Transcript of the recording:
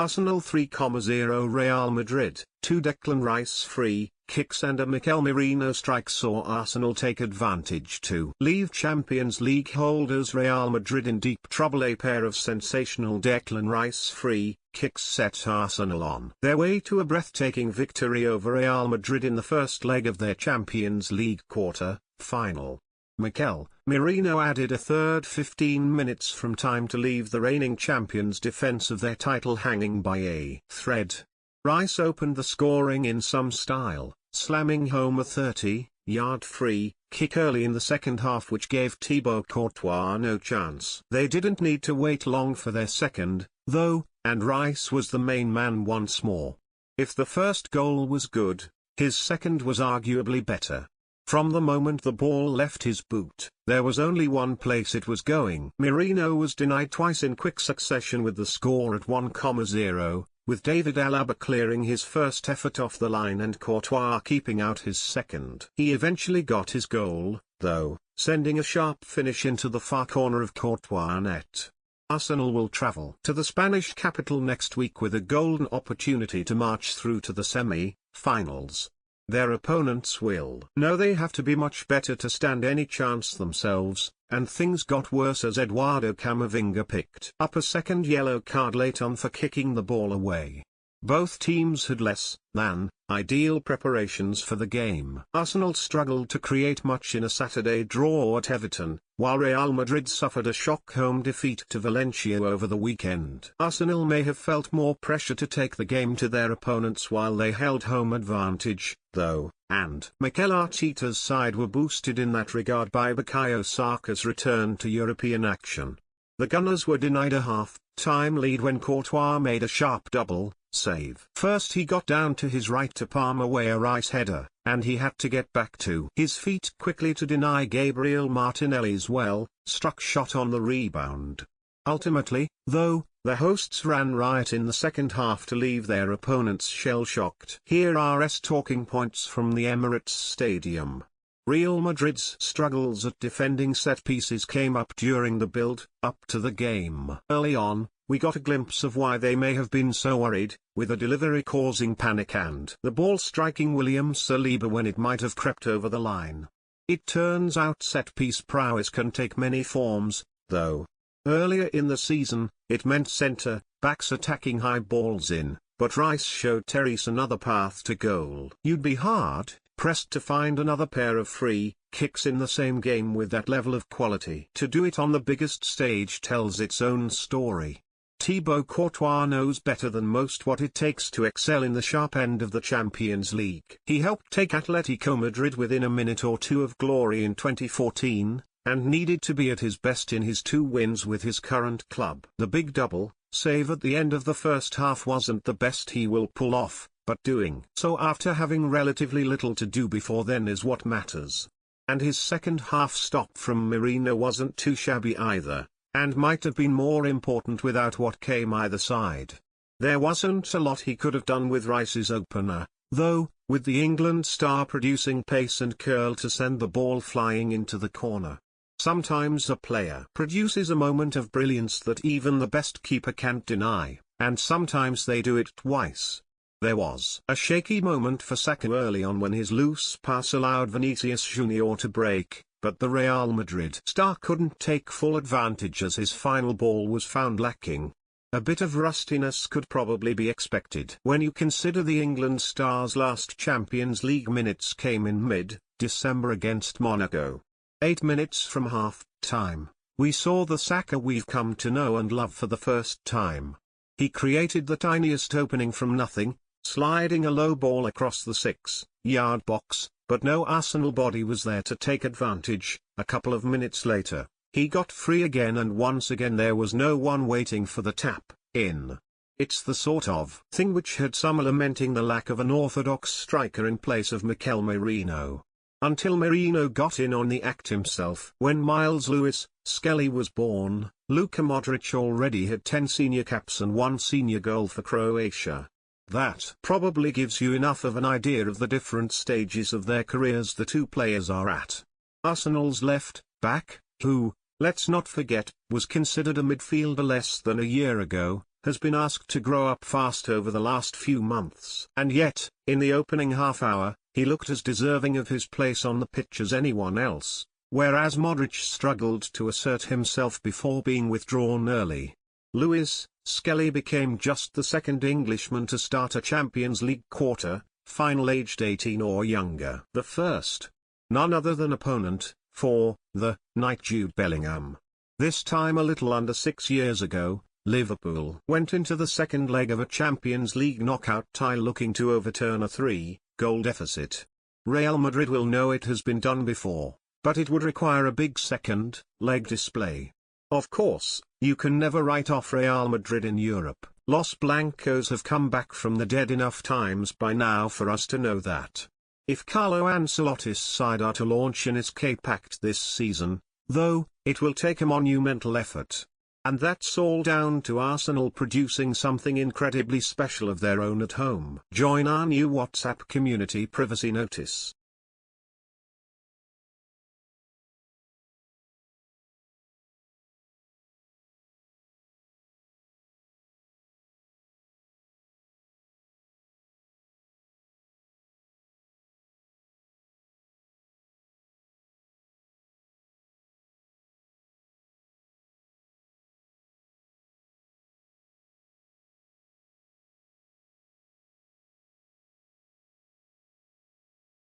Arsenal 3,0 Real Madrid. 2 Declan Rice free kicks and a Mikel Merino strike saw Arsenal take advantage to leave Champions League holders Real Madrid in deep trouble. A pair of sensational Declan Rice free kicks set Arsenal on their way to a breathtaking victory over Real Madrid in the first leg of their Champions League quarter-final. Mikel Merino added a third 15 minutes from time to leave the reigning champions' defense of their title hanging by a thread. Rice opened the scoring in some style, slamming home a 30-yard free kick early in the second half which gave Thibaut Courtois no chance. They didn't need to wait long for their second, though, and Rice was the main man once more. If the first goal was good, his second was arguably better. From the moment the ball left his boot, there was only one place it was going. Merino was denied twice in quick succession with the score at 1,0, with David Alaba clearing his first effort off the line and Courtois keeping out his second. He eventually got his goal, though, sending a sharp finish into the far corner of Courtois' net. Arsenal will travel to the Spanish capital next week with a golden opportunity to march through to the semi-finals. Their opponents will know they have to be much better to stand any chance themselves, and things got worse as Eduardo Camavinga picked up a second yellow card late on for kicking the ball away. Both teams had less than ideal preparations for the game. Arsenal struggled to create much in a Saturday draw at Everton, while Real Madrid suffered a shock home defeat to Valencia over the weekend. Arsenal may have felt more pressure to take the game to their opponents while they held home advantage, though, and Mikel Arteta's side were boosted in that regard by Bukayo Saka's return to European action. The Gunners were denied a half-time lead when Courtois made a sharp double save. First he got down to his right to palm away a Rice header, and he had to get back to his feet quickly to deny Gabriel Martinelli's well-struck shot on the rebound. Ultimately, though, the hosts ran riot in the second half to leave their opponents shell-shocked. Here are talking points from the Emirates Stadium. Real Madrid's struggles at defending set-pieces came up during the build-up to the game. Early on, we got a glimpse of why they may have been so worried, with a delivery causing panic and the ball striking William Saliba when it might have crept over the line. It turns out set-piece prowess can take many forms, though. Earlier in the season, it meant centre-backs attacking high balls in, but Rice showed Terry's another path to goal. You'd be hard-pressed to find another pair of free kicks in the same game with that level of quality. To do it on the biggest stage tells its own story. Thibaut Courtois knows better than most what it takes to excel in the sharp end of the Champions League. He helped take Atletico Madrid within a minute or two of glory in 2014, and needed to be at his best in his 2 wins with his current club. The big double save at the end of the first half wasn't the best he will pull off, but doing so after having relatively little to do before then is what matters. And his second half stop from Merino wasn't too shabby either, and might have been more important without what came either side. There wasn't a lot he could have done with Rice's opener, though, with the England star producing pace and curl to send the ball flying into the corner. Sometimes a player produces a moment of brilliance that even the best keeper can't deny, and sometimes they do it twice. There was a shaky moment for Saka early on when his loose pass allowed Vinicius Junior to break, but the Real Madrid star couldn't take full advantage as his final ball was found lacking. A bit of rustiness could probably be expected when you consider the England star's last Champions League minutes came in mid-December against Monaco. 8 minutes from half-time, we saw the Saka we've come to know and love for the first time. He created the tiniest opening from nothing, sliding a low ball across the 6-yard box, but no Arsenal body was there to take advantage. A couple of minutes later, he got free again and once again there was no one waiting for the tap in. It's the sort of thing which had some lamenting the lack of an orthodox striker in place of Mikel Merino. Until Merino got in on the act himself. When Miles Lewis Skelly was born, Luka Modric already had 10 senior caps and 1 senior goal for Croatia. That probably gives you enough of an idea of the different stages of their careers the two players are at. Arsenal's left back, who, let's not forget, was considered a midfielder less than a year ago, has been asked to grow up fast over the last few months. And yet, in the opening half hour, he looked as deserving of his place on the pitch as anyone else, whereas Modric struggled to assert himself before being withdrawn early. Lewis Skelly became just the second Englishman to start a Champions League quarter-final aged 18 or younger. The first, none other than opponent, for the night, Jude Bellingham. This time a little under 6 years ago, Liverpool went into the second leg of a Champions League knockout tie looking to overturn a 3-goal deficit. Real Madrid will know it has been done before, but it would require a big second leg display. Of course, you can never write off Real Madrid in Europe. Los Blancos have come back from the dead enough times by now for us to know that. If Carlo Ancelotti's side are to launch an escape act this season, though, it will take a monumental effort. And that's all down to Arsenal producing something incredibly special of their own at home. Join our new WhatsApp community privacy notice.